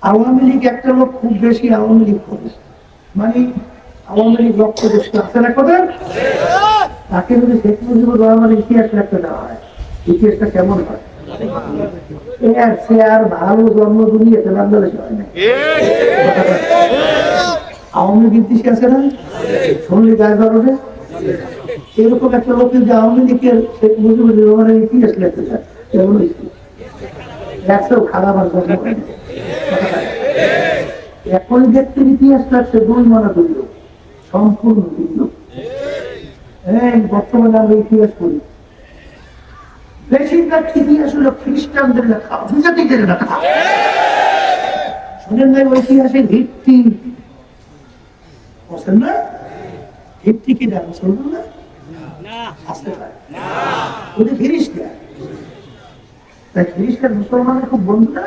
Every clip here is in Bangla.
আওয়ামী লীগ একটা লোক খুব বেশি আওয়ামী লীগ করে, মানে আওয়ামী লীগ লক্ষ্য দৃষ্টি আছে না কথা, তাকে যদি শেখ মুজিবুর রহমানের ইতিহাস লিখতে দেওয়া হয়, ইতিহাসটা কেমন হয়? সে আর ভালো জন্ম দুনিয়াতে বাংলাদেশে হয় না। আওয়ামী লীগ ইতিহাস আছে না, শুনলি গায়ে ধরবে এরকম একটা লোক যে আওয়ামী লীগের শেখ মুজিবুর রহমানের ইতিহাস লিখতে চায়, কেমন একশো খারাপ আর জন্ম হয় না। এখন ব্যক্তির ইতিহাস লাগছে দুই মানা দুই সম্পূর্ণ ভিন্ন। বর্তমানে আমরা ইতিহাস করি, বেশিরভাগ ইতিহাস হলো খ্রিস্টানদের লেখা, বিজাতিদের লেখা। শুনেন নাই ঐতিহাসিক ভিত্তি বলছেন না, ভিত্তি কি দেন শুনবেন না, আসতে পারে ওদের খ্রিস্টান, তাই খ্রিস্টান মুসলমানের খুব বন্ধু না,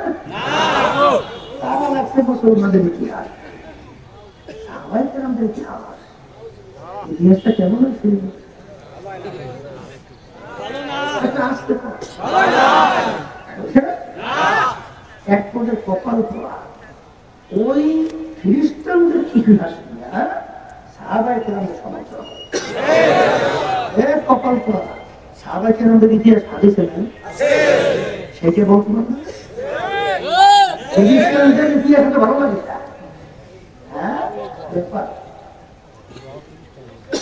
তারা লাগছে মুসলমানদের ইতিহাস, আমাদের ইতিহাস, ইতিহাসটা কেমন হয়েছে? এক পর্যায়ে কপাল পোড়া ওই খ্রিস্টানদের ইতিহাস নিয়ে সাহাবায়ে কেরামের সমালোচনা কপাল পোড়া। সাহাবায়ে কেরামের ইতিহাস হাদিসে নেই, সেটা বলতে পারবে খ্রিস্টানদের ইতিহাস ভালো লাগে, হ্যাঁ ব্যাপার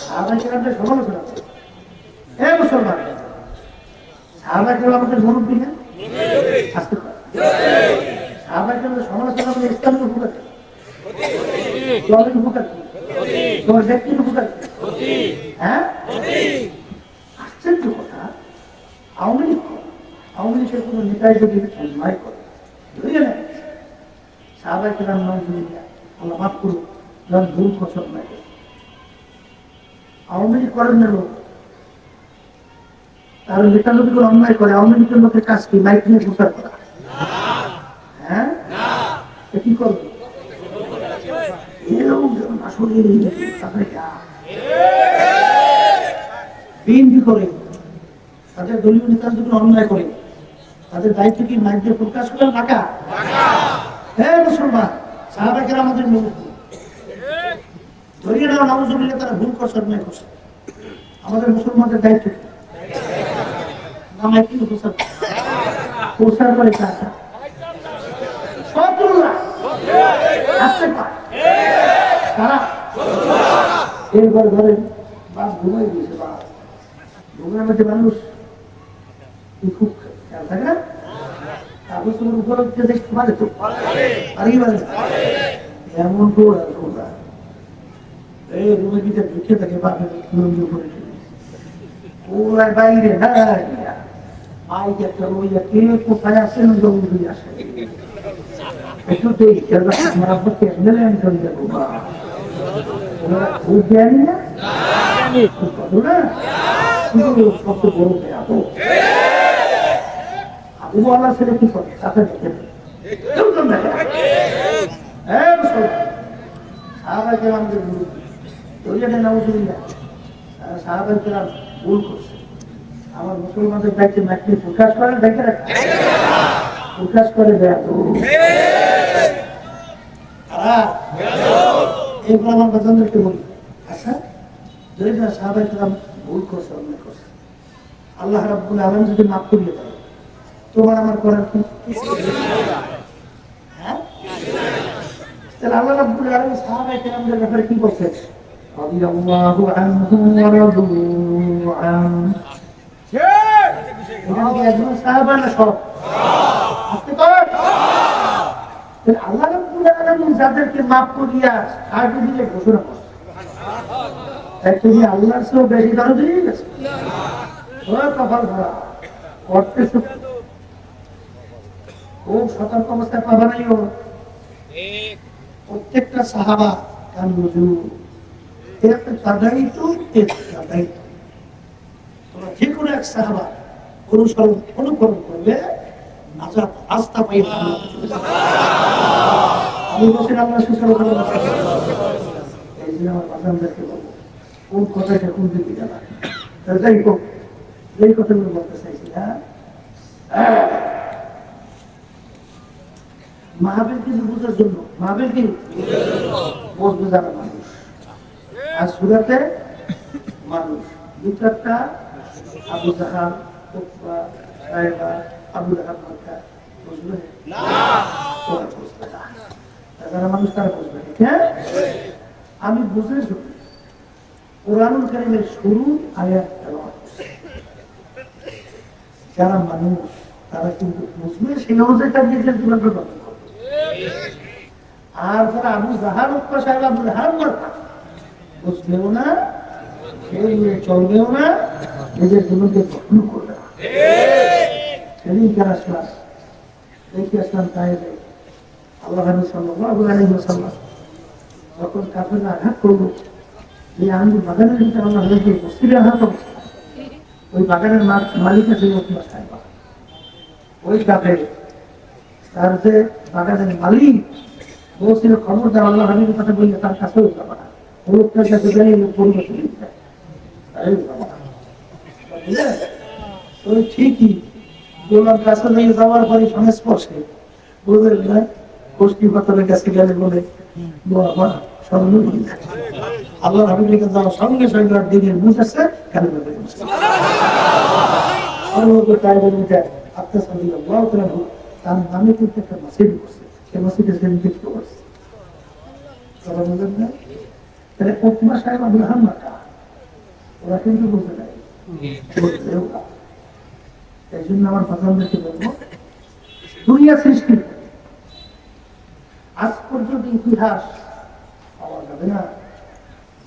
সাহাবায়ে কেরামের সমালোচনা মুসলমান সাহাবায়ে কেরাম আমাদের মুরব্বী না, আসতে পারে সাহাবায়ে কেরামের সমালোচনা করে ইসলামের উপকার, দলের উপকার, তোমার ব্যক্তির উপকার, হ্যাঁ আশ্চর্য কথা। আওয়ামী লীগের কোনো নেতাই যদি অন্যায় করে ধরে নেয়, সাহাবায়ে কেরাম আল্লাহ মাফ করুক যখন ভুল করছে অন্যায় করে, আওয়ামী লীগ করেন না লোক, তার নেতা যদি কোনো অন্যায় করে, আওয়ামী লীগের লোকের কাজ কি মাইক নিয়ে প্রচার করা? হ্যাঁ কি করবে? আসলে বিএনপি করে, তাদের দলীয় নেতা যদি অন্যায় করে, তাদের দায়িত্ব কি মাইক দিয়ে প্রকাশ করে ঢাকা? হ্যাঁ মুসলমান সাহাবায়ে কেরাম আমাদের মুরব্বী, ধরিয়ে নেওয়া নাউজুবিল্লাহ, তারা ভুল করছে, অন্যায় করছে, আমাদের মুসলমানদের দায়িত্ব কি? প্রচার করে এরপর ধরেন বাপ ঘুমাই দিয়েছে, বাপ ঘুমের মধ্যে মানুষ খুব খেয়াল থাকে না, কাগজের উপর দেখতে পারে তো আর কি পারে এমন করে এই রুমের ভিতরে ঢুকে থাকে, বাপের উপরে ওরা বাইরে কোথায় আসেন আসে একটু খুব জ্ঞানী না, সবচেয়ে বড় আবু আল্লাহ ছেলে কি করে তাতে দেখে সাহাবায়ে কেরামদের সাহাবায়ে কেরাম ভুল করছে, আমার মুসলমানদের দায়িত্বে মাইকে প্রকাশ করে দেখে রাখা, প্রকাশ করে দেয় এরপর আমার বাচ্চাদেরকে বলি, আচ্ছা যদি সাহাবায়ে কেরাম ভুল করছে, অন্যায় করছে, আল্লাহ রাব্বুল আলামিন যদি মাফ করিয়ে দেয়, তোমার আমার করার কি? হ্যাঁ তাহলে আল্লাহ রাব্বুল আলামিন সাহাবায়ে কেরামদের ব্যাপারে কি বলছেন? রাদিয়াল্লাহু আনহুম ওয়া রাদু আনহু। সাহাবা না সব? আল্লাহ রাব্বুল আলামিন যাদেরকে মাফ করিয়া ছাড় দিলে ঘোষণা করছে, তুমি আল্লাহর চেয়েও বেশি দরদ দিয়ে গেছে, কপাল ভরা করতেছে, খুব সতর্ক অবস্থায় পাবা নাই। প্রত্যেকটা সাহাবা তার নজর যে কোনো এক সাহাবা অনুকরণ করলে রাস্তা পাই। আমি বলছেন আমরা সুসংখ্য এই জন্য আমার বাজানদেরকে বলবো কোন কথাটা কোন দিকে জানা, যাই হোক এই কথাগুলো বলতে চাইছি। মাহফিল কিন্তু বুঝার জন্য, মাহফিল কি বসবে যারা মানুষ, আর সুরাতে মানুষ দু চারটা আবু জাহাল, উতবা, সাইবা, আবু লাহাব মার্কা বুঝবে না, ওরা বুঝবে না, যারা মানুষ তারা বুঝবে না। হ্যাঁ, আমি বুঝে শুনি কোরআনুল কারীমের শুরু আয়াত তেলাওয়াত করছি। যারা মানুষ তারা কিন্তু বুঝবে, সেই অনুযায়ী তার নিজের জীবনটা গঠন করবে। আর যারা আবু জাহাল, উতবা, সাইবা, আবু লাহাব মার্কা বুঝবেও না, সেই চলবেও না, নিজের জীবনকে গঠন করবে না। সেদিনকার আসলাম, দেখে আসলাম তাইলে আল্লাহ নবী সাল্লাল্লাহু আলাইহি ওয়াসাল্লাম যখন কাফেররা আঘাত করলো, এই আঙ্গুর বাগানের ভিতরে আল্লাহ নবী মসজিদে আঘাত করছে, ওই বাগানের মালিক আছে উতবা সাইবা, ওই কাফের তার যে বাগানের মালিক বলছিল খবরদার আল্লাহ নবীর কথা বললে তার কাছেও যাবে না, লোকটার কাছে গেলে লোক পরিবর্তন হয়ে যায়। ওই ঠিকই গোলাম কাছে নিয়ে যাওয়ার পরে সংস্পর্শে বুঝলেন না, গোষ্ঠী পাতলের কাছে গেলে বলে আল্লাহ হাবিবের কাছে যাওয়ার সঙ্গে সঙ্গে দিনের বুঝেছে কেন তার নামে কিন্তু একটা মসজিদ করছে, সে মসজিদে সেদিন দেখতে পারছে। তাহলে উতবা সাহেব আবু লাহাব মার্কা ওরা কিন্তু বুঝে নাই, এই জন্য আমার বাচ্চাদেরকে বলবো, দুনিয়া সৃষ্টি আজ পর্যন্ত ইতিহাস পাওয়া যাবে না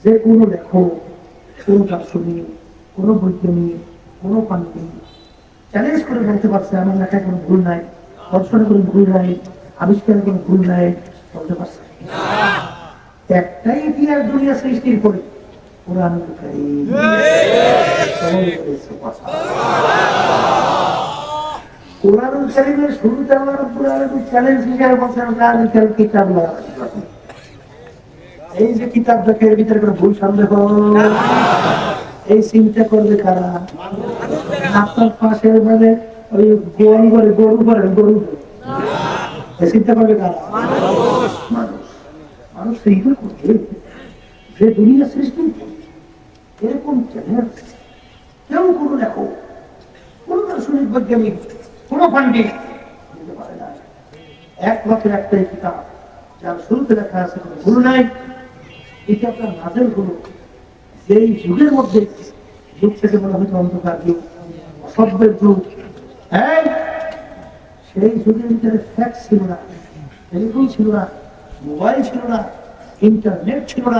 যে কোনো লেখক, কোনো দার্শনিক, কোনো বৈজ্ঞানিক, কোনো পাণ্ডিত চ্যালেঞ্জ করে বলতে পারছে আমার লেখায় কোনো ভুল নাই, দর্শনে কোনো ভুল নাই, আবিষ্কারে কোনো ভুল নাই, বলতে পারছে একটাই ইতিহাস দুনিয়া সৃষ্টির পরে কোরআনুল কারীম। কোরআনুল কারীমের শুরুতে আল্লাহ রাব্বুল আলামিন চ্যালেঞ্জ হিসেবে বলছেন যালিকাল কিতাব লা রাইবা ফীহ। এই যে কিতাব দেখে এর ভিতরে কোনো ভুল সন্দেহ, এই চিন্তা করবে কারা? আপনার পাশে মানে ওই গোয়াল করে গরু করেন, গরু এই চিন্তা করবে কারা? মানুষ। মানুষ সেইগুলো করবে যে দুনিয়া সৃষ্টি এরকম চ্যালেঞ্জ কেউ কোনো লেখক, কোন দার্শনিক, বৈজ্ঞানিক, কোন পাণ্ডিত দিতে পারে না। একমাত্র একটাই কিতাব যার শুরুতে লেখা আছে কোনো ভুল নাই, কিতাবটা নাযিল হলো যেই যুগের মধ্যে, যুগ থেকে বলা হয়তো অন্ধকার যুগ, অসভ্যের যুগ, সেই যুগের ভিতরে ফ্যাক্স ছিল না, টেলিফোন ছিল না, মোবাইল ছিল না, ইন্টারনেট ছিল না।